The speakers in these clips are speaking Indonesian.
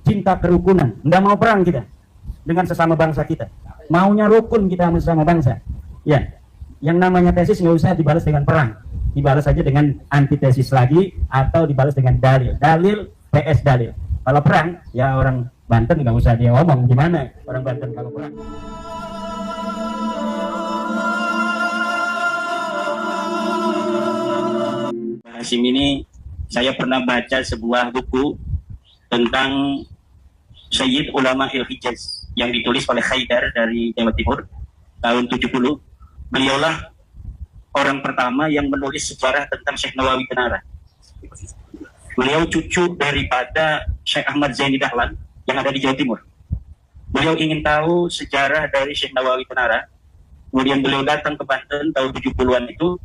cinta kerukunan, nggak mau perang kita dengan sesama bangsa kita, maunya rukun kita sama sesama bangsa. Ya, yang namanya tesis nggak usah dibalas dengan perang, dibalas saja dengan antitesis lagi atau dibalas dengan dalil, dalil PS dalil. Kalau perang, ya orang Banten nggak usah dia ngomong gimana orang Banten kalau perang. Hasim ini saya pernah baca sebuah buku tentang Sayyid Ulama Il-Hijaz yang ditulis oleh Haidar dari Jawa Timur tahun 70. Beliaulah orang pertama yang menulis sejarah tentang Syekh Nawawi Tenara. Beliau cucu daripada Syekh Ahmad Zaini Dahlan yang ada di Jawa Timur. Beliau ingin tahu sejarah dari Syekh Nawawi Tenara. Kemudian beliau datang ke Banten tahun 70-an itu,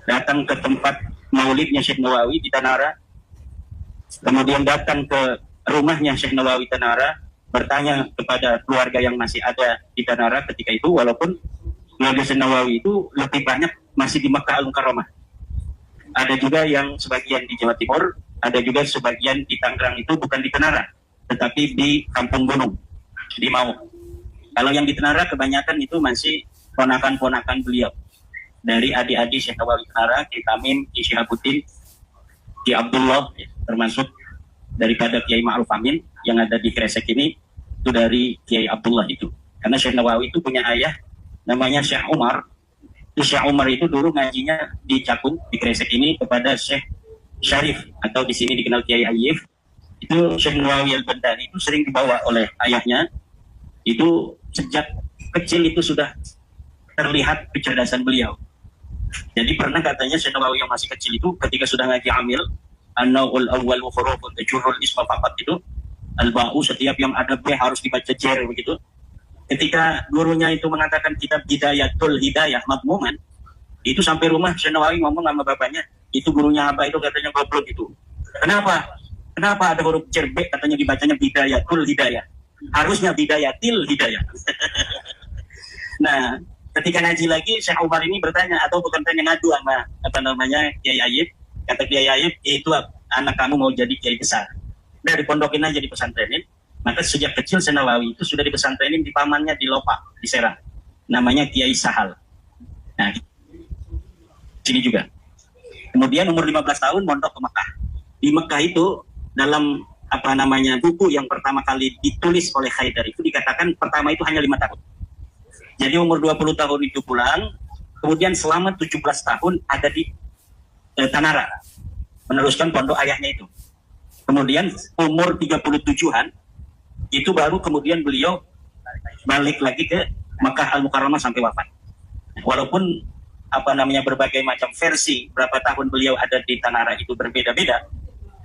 datang ke tempat maulidnya Syekh Nawawi di Tenara. Kemudian datang ke rumahnya Syekh Nawawi Tenara, bertanya kepada keluarga yang masih ada di Tenara ketika itu, walaupun keluarga Syekh Nawawi itu lebih banyak masih di Makkah Al-Mukarramah. Ada juga yang sebagian di Jawa Timur, ada juga sebagian di Tangerang, itu bukan di Tenara, tetapi di Kampung Gunung, di Mau. Kalau yang di Tenara kebanyakan itu masih ponakan-ponakan beliau, dari adik-adik Syekh Nawawi Tenara, Kiai Tamim, Kiai Syihabuddin, Kiai Abdullah, ya, termasuk daripada Kiai Ma'ruf Amin yang ada di Kresek ini, itu dari Kiai Abdullah itu. Karena Syekh Nawawi itu punya ayah namanya Syekh Umar. Itu Syekh Umar itu dulu ngajinya di Cakung, di Kresek ini, kepada Syekh Syarif, atau di sini dikenal Kiai Ayyif. Itu Syekh Nawawi Al-Bandani itu sering dibawa oleh ayahnya. Itu sejak kecil itu sudah terlihat kecerdasan beliau. Jadi pernah katanya Syekh Nawawi yang masih kecil itu ketika sudah ngaji amil, an-naw'ul awwal wa hurufun tajurrul isma faqat, itu al-ba'u, setiap yang ada B harus dibaca jer begitu. Ketika gurunya itu mengatakan kitab Hidayatul Hidayah Madmuman, itu sampai rumah Syekh Nawawi ngomong sama bapaknya, itu gurunya apa itu katanya goblok itu. Kenapa? Kenapa ada huruf jer B katanya dibacanya Hidayatul Hidayah? Harusnya Hidayatil Hidayah. Nah, ketika ngaji lagi Syekh Umar ini bertanya, atau bukan tanya, ngadu sama apa namanya Kiai Ayyib. Kata Kiai Ayyib, itu anak kamu mau jadi kiai besar, udah dipondokin aja di pesantrenin. Maka sejak kecil Syekh Nawawi itu sudah dipesantrenin di pamannya di Lopa, di Serang, namanya Kiai Sahal. Nah, sini juga. Kemudian umur 15 tahun mondok ke Mekah. Di Mekah itu dalam apa namanya buku yang pertama kali ditulis oleh Haidar itu dikatakan pertama itu hanya 5 tahun. Jadi umur 20 tahun itu pulang, kemudian selama 17 tahun ada di Tanara, meneruskan pondok ayahnya itu. Kemudian umur 37-an, itu baru kemudian beliau balik lagi ke Makkah Al-Mukarramah sampai wafat. Walaupun apa namanya berbagai macam versi berapa tahun beliau ada di Tanara itu berbeda-beda,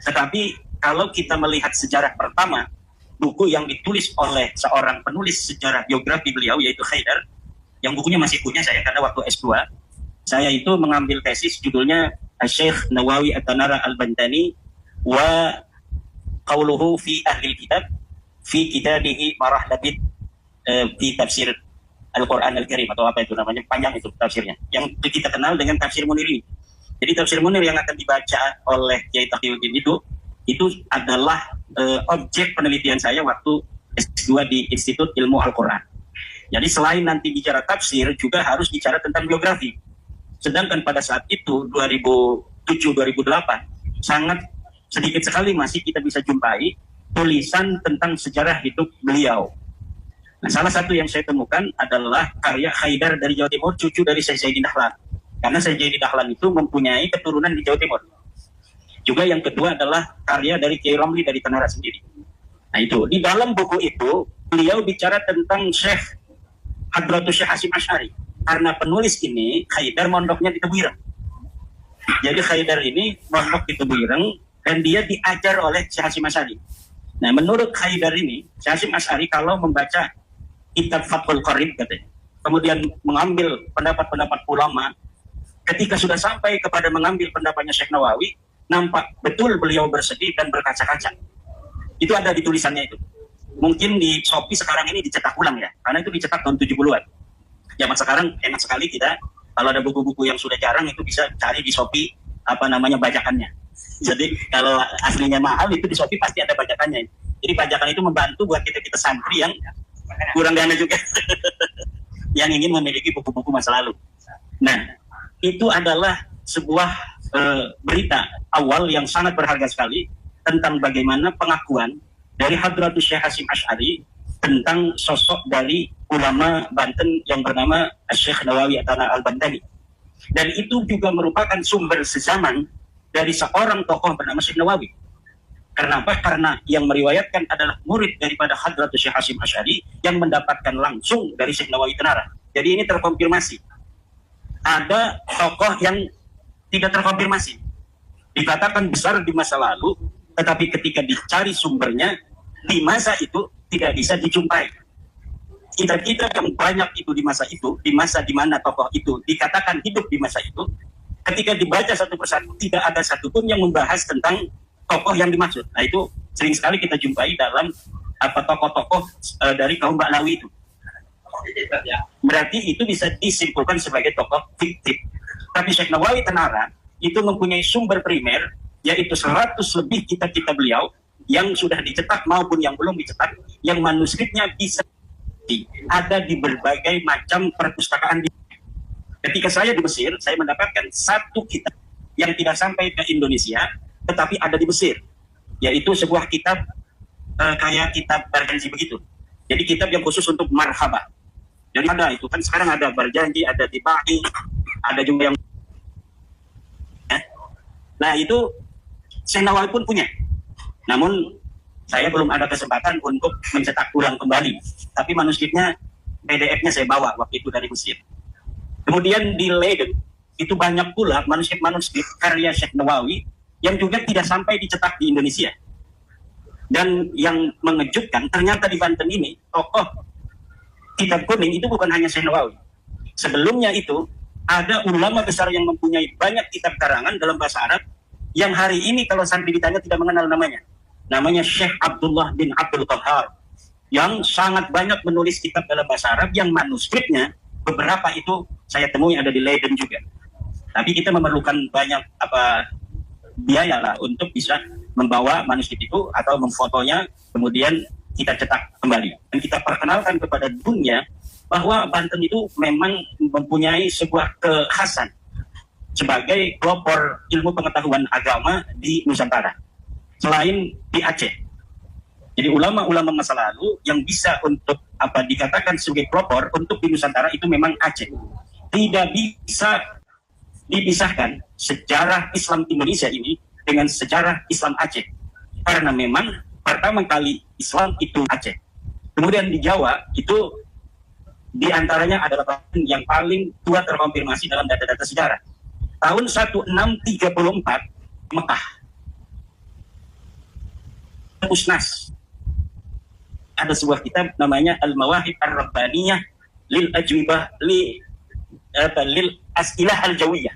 tetapi kalau kita melihat sejarah pertama, buku yang ditulis oleh seorang penulis sejarah biografi beliau, yaitu Haidar, yang bukunya masih punya saya karena waktu S2, saya itu mengambil tesis judulnya Syekh Nawawi At-Tanara Al-Bandani wa Qauluhu fi Ahli Kitab fi Kitabihi Marah Labid fi Tafsir Al-Quran Al-Karim, atau apa itu namanya, panjang itu tafsirnya, yang kita kenal dengan Tafsir Munir ini. Jadi Tafsir Munir yang akan dibaca oleh Kiai Taqiyuddin itu adalah objek penelitian saya waktu S2 di Institut Ilmu Al-Quran. Jadi selain nanti bicara tafsir, juga harus bicara tentang biografi. Sedangkan pada saat itu 2007-2008 sangat sedikit sekali masih kita bisa jumpai tulisan tentang sejarah hidup beliau. Nah, salah satu yang saya temukan adalah karya Haidar dari Jawa Timur, cucu dari Syekh Zaini Dahlan. Karena Syekh Zaini Dahlan itu mempunyai keturunan di Jawa Timur. Juga yang kedua adalah karya dari Kiai Romli dari Tanara sendiri. Nah itu, di dalam buku itu beliau bicara tentang Syekh Hadratus Syekh Hasim Asy'ari. Karena penulis ini Haidar mondoknya di Tebuireng. Jadi Haidar ini mondok di Tebuireng dan dia diajar oleh Syekh Hasim Asy'ari. Nah menurut Haidar ini, Syekh Hasim Asy'ari kalau membaca kitab Fathul Qarib katanya, kemudian mengambil pendapat-pendapat ulama, ketika sudah sampai kepada mengambil pendapatnya Syekh Nawawi, nampak betul beliau bersedih dan berkaca-kaca. Itu ada di tulisannya itu. Mungkin di Shopee sekarang ini dicetak ulang ya, karena itu dicetak tahun 70-an. Zaman sekarang enak sekali kita, kalau ada buku-buku yang sudah jarang itu bisa cari di Shopee apa namanya bajakannya. Jadi kalau aslinya mahal itu di Shopee pasti ada pajakannya. Jadi pajakan itu membantu buat kita santri yang kurang dana juga, yang ingin memiliki buku-buku masa lalu. Nah, itu adalah sebuah berita awal yang sangat berharga sekali tentang bagaimana pengakuan dari Hadratus Syekh Hasyim Asy'ari tentang sosok dari ulama Banten yang bernama Syekh Nawawi Al-Bantani. Dan itu juga merupakan sumber sezaman dari seorang tokoh bernama Syekh Nawawi. Kenapa? Karena yang meriwayatkan adalah murid daripada Hadratus Syekh Hasyim Asy'ari yang mendapatkan langsung dari Syekh Nawawi Tenara. Jadi ini terkonfirmasi. Ada tokoh yang tidak terkonfirmasi. Dikatakan besar di masa lalu, tetapi ketika dicari sumbernya, di masa itu tidak bisa dijumpai. Kita yang banyak itu di masa itu, di masa di mana tokoh itu dikatakan hidup di masa itu, ketika dibaca satu persatu, tidak ada satupun yang membahas tentang tokoh yang dimaksud. Nah itu sering sekali kita jumpai dalam tokoh-tokoh dari kaum Ba'lawi itu. Berarti itu bisa disimpulkan sebagai tokoh fiktif. Tapi Syekh Nawawi Tenara itu mempunyai sumber primer, yaitu 100 lebih kitab-kitab beliau yang sudah dicetak maupun yang belum dicetak, yang manuskripnya bisa ada di berbagai macam perpustakaan. Ketika saya di Mesir, saya mendapatkan satu kitab yang tidak sampai ke Indonesia, tetapi ada di Mesir, yaitu sebuah kitab kayak kitab berjanji begitu. Jadi kitab yang khusus untuk marhaba. Jadi ada itu kan sekarang ada berjanji, ada tibai, ada juga yang nah itu Syekh Nawawi pun punya. Namun saya belum ada kesempatan untuk mencetak ulang kembali. Tapi manuskripnya, PDF-nya saya bawa waktu itu dari Mesir. Kemudian di Leiden itu banyak pula manuskrip karya Syekh Nawawi yang juga tidak sampai dicetak di Indonesia. Dan yang mengejutkan, ternyata di Banten ini tokoh kitab kuning itu bukan hanya Syekh Nawawi. Sebelumnya itu ada ulama besar yang mempunyai banyak kitab karangan dalam bahasa Arab yang hari ini kalau santri ditanya tidak mengenal namanya. Namanya Syekh Abdullah bin Abdul Qahhar yang sangat banyak menulis kitab dalam bahasa Arab yang manuskripnya beberapa itu saya temui ada di Leiden juga. Tapi kita memerlukan banyak biaya lah untuk bisa membawa manuskrip itu atau memfotonya, kemudian kita cetak kembali dan kita perkenalkan kepada dunia bahwa Banten itu memang mempunyai sebuah kekhasan sebagai pelopor ilmu pengetahuan agama di Nusantara selain di Aceh. Jadi ulama-ulama masa lalu yang bisa untuk dikatakan sebagai pelopor untuk di Nusantara itu memang Aceh. Tidak bisa dipisahkan sejarah Islam Indonesia ini dengan sejarah Islam Aceh, karena memang pertama kali Islam itu Aceh. Kemudian di Jawa itu diantaranya adalah tahun yang paling tua terkonfirmasi dalam data-data sejarah. Tahun 1634 Mekah. Usnas. Ada sebuah kitab namanya Al-Mawahib Ar-Rabbaniyah lil Ajwibah lil As'ilah Al-Jawiyah.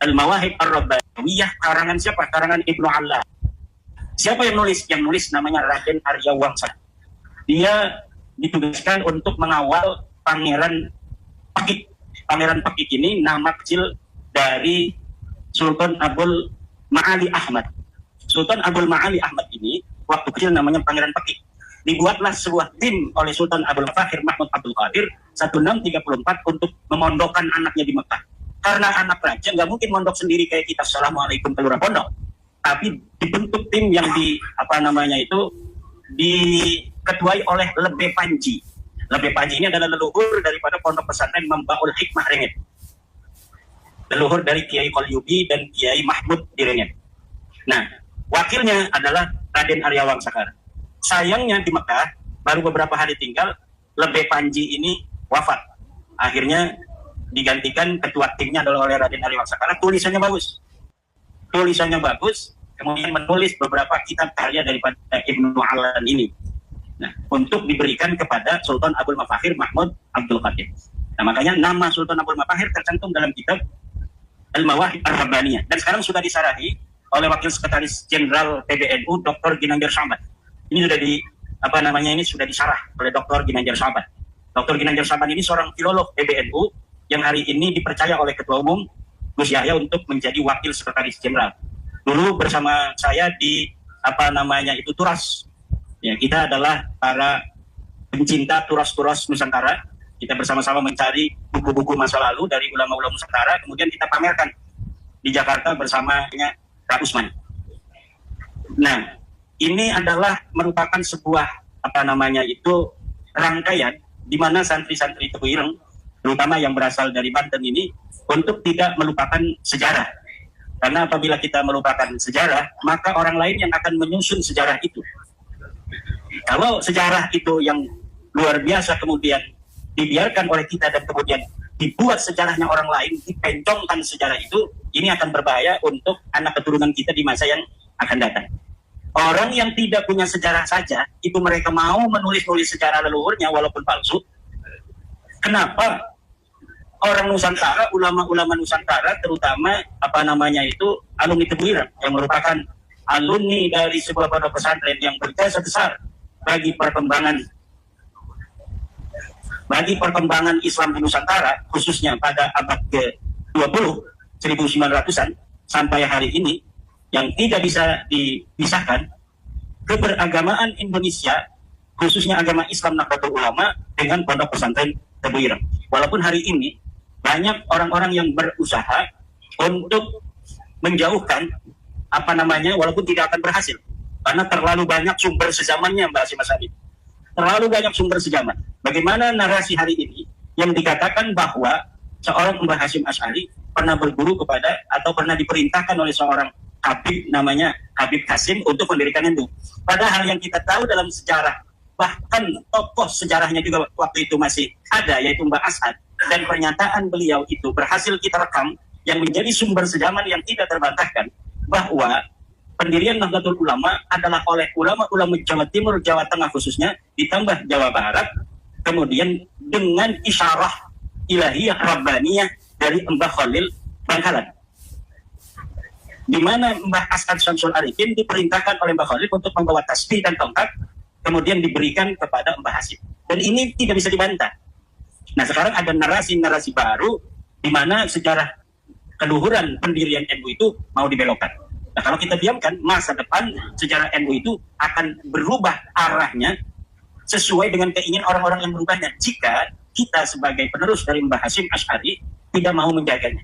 Al-Mawahib Ar-Rabbaniyah karangan siapa? Karangan Ibnu Allah. Siapa yang nulis? Yang nulis namanya Raden Arya Wangsa. Dia ditugaskan untuk mengawal Pangeran Pakik. Pangeran Pakik ini nama kecil dari Sultan Abul Ma'ali Ahmad. Sultan Abul Ma'ali Ahmad ini waktu kecil namanya Pangeran Pakik. Dibuatlah sebuah tim oleh Sultan Abdul Fahir Mahmud Abdul Qadir 1634 untuk memondokkan anaknya di Mekah. Karena anak raja nggak mungkin mondok sendiri kayak kita Assalamualaikum kelurahan pondok. Tapi dibentuk tim yang diketuai oleh Lebe Panji. Lebe Panji ini adalah leluhur daripada pondok pesantren Mambaul Hikmah Rengit. Leluhur dari Kiai Qalyubi dan Kiai Mahmud di Rengit. Nah, wakilnya adalah Raden Arya Wangsakar. Sayangnya di Mekah baru beberapa hari tinggal Lebe Panji ini wafat. Akhirnya digantikan ketua timnya adalah oleh Raden Arya Wangsakar. Tulisannya bagus, kemudian menulis beberapa kitab karya daripada Ibnu Alan ini. Nah, untuk diberikan kepada Sultan Abdul Mafahir Mahmud Abdul Qadir. Nah, makanya nama Sultan Abdul Mafahir tercantum dalam kitab Al-Mawahib Ar-Rabbaniyah. Dan sekarang sudah disarahi oleh Wakil Sekretaris Jenderal PBNU Dr. Ginanjar Syahbad. Ini sudah disarah oleh Dr. Ginanjar Syahbad. Dr. Ginanjar Syahbad ini seorang filolog PBNU yang hari ini dipercaya oleh Ketua Umum Gus Yahya untuk menjadi Wakil Sekretaris Jenderal. Dulu bersama saya di Turas. Ya, kita adalah para pencinta turas-turas Nusantara. Kita bersama-sama mencari buku-buku masa lalu dari ulama-ulama Nusantara, kemudian kita pamerkan di Jakarta bersamanya Kak Usman. Nah, ini adalah merupakan sebuah rangkaian di mana santri-santri Tebu Ireng, terutama yang berasal dari Banten ini, untuk tidak melupakan sejarah. Karena apabila kita melupakan sejarah, maka orang lain yang akan menyusun sejarah itu. Kalau sejarah itu yang luar biasa kemudian dibiarkan oleh kita dan kemudian dibuat sejarahnya orang lain, dipencongkan sejarah itu, ini akan berbahaya untuk anak keturunan kita di masa yang akan datang. Orang yang tidak punya sejarah saja, itu mereka mau menulis-nulis sejarah leluhurnya walaupun palsu. Kenapa? Orang Nusantara, ulama-ulama Nusantara, terutama alumni Tebu Ireng yang merupakan alumni dari sebuah pondok pesantren yang berjasa besar bagi perkembangan Islam di Nusantara, khususnya pada abad ke-20, 1900-an sampai hari ini, yang tidak bisa dipisahkan keberagamaan Indonesia, khususnya agama Islam Nahdlatul Ulama dengan pondok pesantren Tebu Ireng. Walaupun hari ini banyak orang-orang yang berusaha untuk menjauhkan walaupun tidak akan berhasil karena terlalu banyak sumber sezamannya, Mbak Hasyim Asy'ari. Terlalu banyak sumber sejaman. Bagaimana narasi hari ini yang dikatakan bahwa seorang Mbah Hasyim Asy'ari pernah berguru kepada atau pernah diperintahkan oleh seorang Habib namanya Habib Qasim untuk mendirikan NU. Padahal yang kita tahu dalam sejarah, bahkan tokoh sejarahnya juga waktu itu masih ada, yaitu Mbah As'ad, dan pernyataan beliau itu berhasil kita rekam yang menjadi sumber sejaman yang tidak terbantahkan, bahwa pendirian Nahdlatul Ulama adalah oleh ulama-ulama Jawa Timur, Jawa Tengah khususnya, ditambah Jawa Barat, kemudian dengan isyarah ilahiyah rabbaniyah dari Mbah Khalil Bangkalan, di mana Mbah As'ad Syamsul Arifin diperintahkan oleh Mbah Khalil untuk membawa tasbih dan tongkat, kemudian diberikan kepada Mbah Hasyim. Dan ini tidak bisa dibantah. Nah, sekarang ada narasi-narasi baru di mana sejarah keluhuran pendirian NU itu mau dibelokkan. Nah, kalau kita diamkan, masa depan sejarah NU itu akan berubah arahnya sesuai dengan keinginan orang-orang yang merubahnya, jika kita sebagai penerus dari Mbah Hasyim Asy'ari tidak mau menjaganya.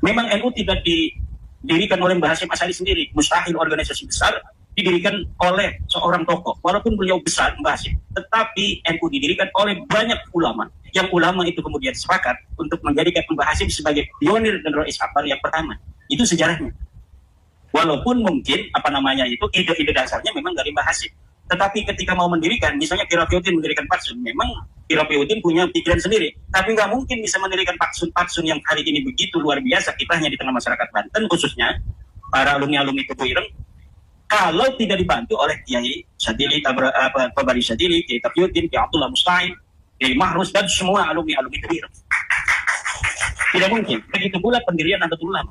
Memang NU tidak didirikan oleh Mbah Hasyim Asy'ari sendiri, mustahil organisasi besar didirikan oleh seorang tokoh, walaupun beliau besar Mbah Hasyim, tetapi NU didirikan oleh banyak ulama, yang ulama itu kemudian sepakat untuk menjadikan Mbah Hasyim sebagai pionir dan Rais Akbar yang pertama. Itu sejarahnya. Walaupun mungkin ide-ide dasarnya memang dari Mbah Hasyim, tetapi ketika mau mendirikan, misalnya Ki Raffiuddin mendirikan Paksun, memang Ki Raffiuddin punya pikiran sendiri, tapi nggak mungkin bisa mendirikan Paksun yang hari ini begitu luar biasa kiprahnya di tengah masyarakat Banten, khususnya para alumni-alumni Tebu Ireng, kalau tidak dibantu oleh Kiai Syadili, Tobari Syadili, Kiai Taqiyuddin, Kiai Abdullah Musta'in, Kiai Mahrus, dan semua alumni-alumni Tebu Ireng. Tidak mungkin. Begitu pula pendirian Nahdlatul Ulama.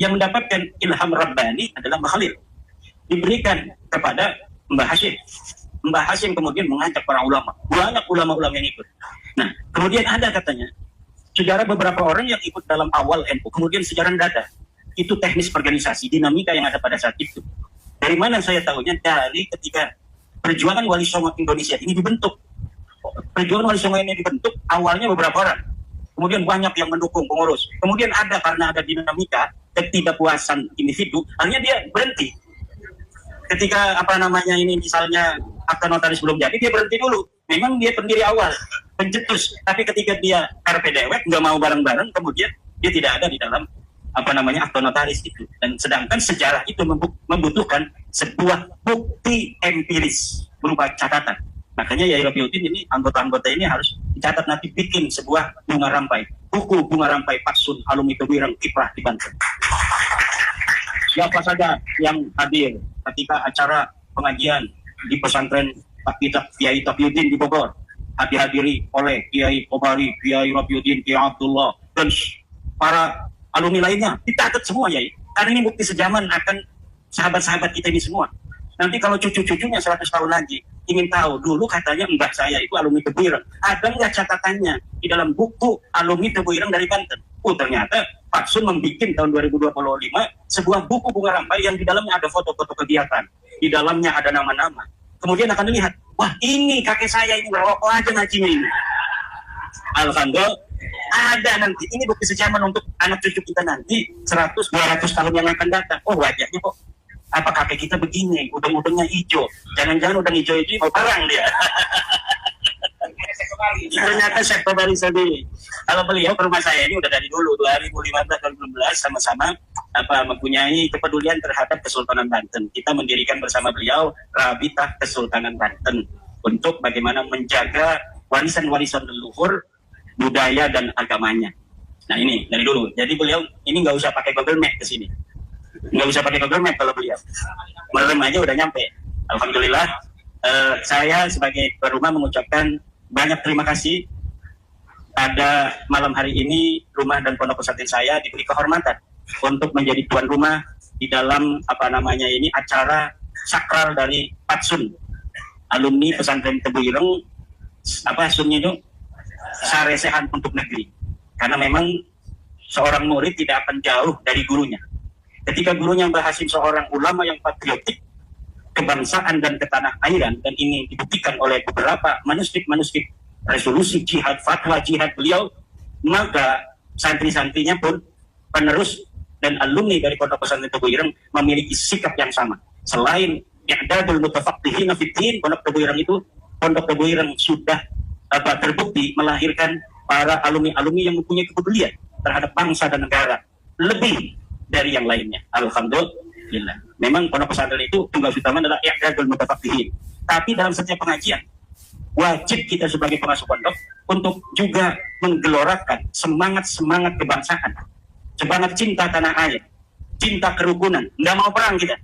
Yang mendapatkan ilham Rabbani adalah Mbah Khalil. Diberikan kepada Mbah Hasyim. Mbah Hasyim kemudian mengajak para ulama. Banyak ulama-ulama yang ikut. Nah, kemudian ada katanya, sejarah beberapa orang yang ikut dalam awal NU, kemudian sejarah data. Itu teknis organisasi, dinamika yang ada pada saat itu. Dari mana saya tahunya? Dari ketika perjuangan Wali Songo Indonesia ini dibentuk. Perjuangan Wali Songo ini dibentuk, awalnya beberapa orang. Kemudian banyak yang mendukung pengurus. Kemudian karena ada dinamika, ketidakpuasan individu, akhirnya dia berhenti. Ketika misalnya akta notaris belum jadi, dia berhenti dulu. Memang dia pendiri awal, pencetus. Tapi ketika dia karpe dewek, nggak mau bareng-bareng, kemudian dia tidak ada di dalam akta notaris itu. Dan sedangkan sejarah itu membutuhkan sebuah bukti empiris berupa catatan. Makanya Yai Raffiuddin ini, anggota-anggota ini harus dicatat, nanti bikin sebuah bunga rampai, buku bunga rampai Paksun alumni Tebu Ireng kiprah di Banten. Siapa saja yang hadir ketika acara pengajian di pesantren Kiai Taqiyuddin di Bogor, dihadiri oleh Kiai Tobari, Kiai Raffiuddin, Kiai Abdullah, dan para alumni lainnya, dicatat semua ya. Karena ini bukti sejaman akan sahabat-sahabat kita ini semua. Nanti kalau cucu-cucunya 100 tahun lagi ingin tahu, dulu katanya mbah saya itu alumni Tebu Ireng, ada nggak catatannya di dalam buku alumni Tebu Ireng dari Banten? Ternyata Pak Sun membuat tahun 2025 sebuah buku bunga rampai yang di dalamnya ada foto-foto kegiatan, di dalamnya ada nama-nama. Kemudian akan dilihat, wah ini kakek saya ini merokok aja ngajinya ini. Alhamdulillah, ada nanti, ini bukti sejaman untuk anak cucu kita nanti 100-200 tahun yang akan datang. Oh wajahnya kok, apa kakek kita begini, udang-udangnya hijau. Jangan-jangan udang hijau itu mau perang dia. Ternyata Syekh Tobari sendiri. Kalau beliau ke rumah saya ini udah dari dulu 2015-2016 sama-sama mempunyai kepedulian terhadap Kesultanan Banten. Kita mendirikan bersama beliau Rabitah Kesultanan Banten untuk bagaimana menjaga warisan-warisan leluhur, budaya dan agamanya. Nah ini dari dulu. Jadi beliau ini nggak usah pakai Google Map ke sini. Nggak usah pakai Google Map kalau beliau. Malam aja udah nyampe. Alhamdulillah. Saya sebagai tuan rumah mengucapkan banyak terima kasih. Pada malam hari ini rumah dan pondok pesantren saya diberi kehormatan untuk menjadi tuan rumah di dalam acara sakral dari Pak Sun, alumni pesantren Tebu Ireng. Sunnya itu saresehan untuk negeri. Karena memang seorang murid tidak akan jauh dari gurunya. Ketika gurunya Mbah Hasim seorang ulama yang patriotik kebangsaan dan ketanah airan, dan ini dibuktikan oleh beberapa manuskrip resolusi jihad, fatwa jihad beliau, maka santri-santrinya pun penerus dan alumni dari Pondok Pesantren Tebu Ireng memiliki sikap yang sama. Selain i'dadul mutafaqqihina fid-din, Pondok Tebu Ireng itu, Pondok Tebu Ireng sudah terbukti melahirkan para alumni-alumni yang mempunyai kepedulian terhadap bangsa dan negara lebih dari yang lainnya. Alhamdulillah. Memang pondok pesantren itu tugas utama adalah i'dadul mutafaqqihin. Tapi dalam setiap pengajian wajib kita sebagai pengasuh pondok untuk juga menggelorakan semangat kebangsaan, semangat cinta tanah air, cinta kerukunan. Nggak mau perang kita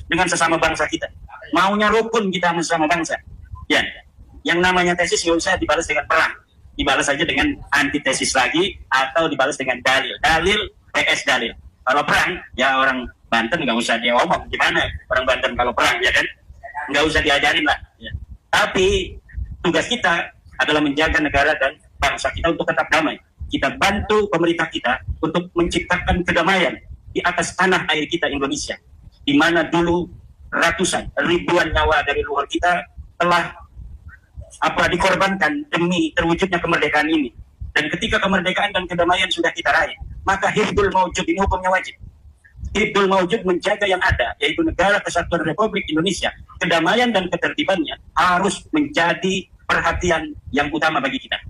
dengan sesama bangsa kita, maunya rukun kita sesama bangsa. Ya, yang namanya tesis nggak usah dibalas dengan perang, dibalas saja dengan antitesis lagi atau dibalas dengan dalil PS dalil. Kalau perang ya orang Banten nggak usah dia ngomong gimana orang Banten kalau perang, ya kan, nggak usah diajarin lah ya. Tapi tugas kita adalah menjaga negara dan bangsa kita untuk tetap damai. Kita bantu pemerintah kita untuk menciptakan kedamaian di atas tanah air kita Indonesia, di mana dulu ratusan ribuan nyawa dari luar kita telah dikorbankan demi terwujudnya kemerdekaan ini. Dan ketika kemerdekaan dan kedamaian sudah kita raih, maka hifdzul maujud ini hukumnya wajib. Hifdzul maujud menjaga yang ada, yaitu negara kesatuan Republik Indonesia. Kedamaian dan ketertibannya harus menjadi perhatian yang utama bagi kita.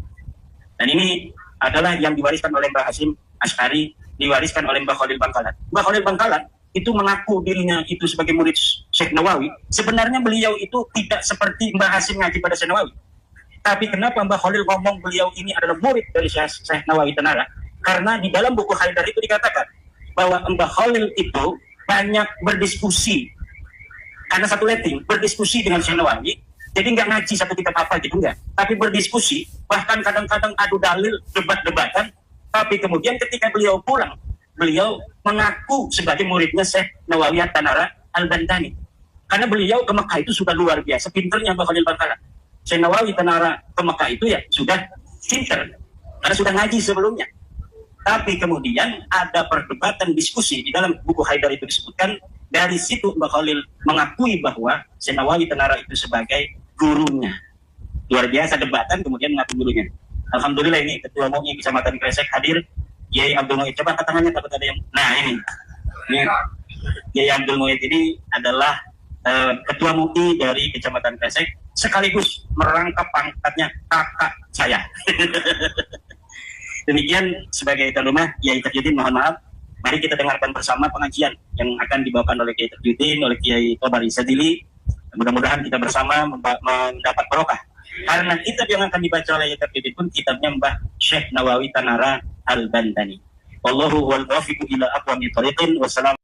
Dan ini adalah yang diwariskan oleh Mbah Hasim Asy'ari, diwariskan oleh Mbah Khalil Bangkalan. Mbah Khalil Bangkalan itu mengaku dirinya itu sebagai murid Syekh Nawawi. Sebenarnya beliau itu tidak seperti Mbah Hasim ngaji pada Syekh Nawawi. Tapi kenapa Mbah Khalil ngomong beliau ini adalah murid dari Syekh Nawawi Tanara? Karena di dalam buku Haidar itu dikatakan bahwa Mbah Khalil itu banyak berdiskusi, karena satu letting, berdiskusi dengan Syekh Nawawi. Jadi nggak ngaji satu kitab apa gitu, enggak. Tapi berdiskusi, bahkan kadang-kadang adu dalil, debat-debatan. Tapi kemudian ketika beliau pulang, beliau mengaku sebagai muridnya Syekh Nawawi Tanara Al-Bantani. Karena beliau ke Mekah itu sudah luar biasa pinternya Mbah Khalil Bangkalan. Syekh Nawawi Tanara ke Mekah itu ya sudah pinter, karena sudah ngaji sebelumnya. Tapi kemudian ada perdebatan diskusi di dalam buku Haidar itu disebutkan, dari situ Mbah Khalil mengakui bahwa Syekh Nawawi Tanara itu sebagai gurunya. Luar biasa debatan, kemudian mengaku gurunya. Alhamdulillah ini Ketua MUI Kecamatan Kresek hadir, Kiai Abdul Muhid. Coba angkat tangannya takut ada yang. Nah ini Kiai Abdul Muhid ini adalah Ketua MUI dari Kecamatan Kresek, sekaligus merangkap pangkatnya kakak saya. Demikian sebagai tuan rumah Kiai Tajuddin, mohon maaf. Mari kita dengarkan bersama pengajian yang akan dibawakan oleh Kiai Tajuddin, oleh Kiai Tobari Sadili. Mudah-mudahan kita bersama mendapat barokah. Karena kitab yang akan dibaca oleh Kiai Tajuddin pun kitabnya Mbah Syekh Nawawi Tanara Al-Bantani. Wallahu wal taufiq ila aqwamit thoriqin. Wassalamu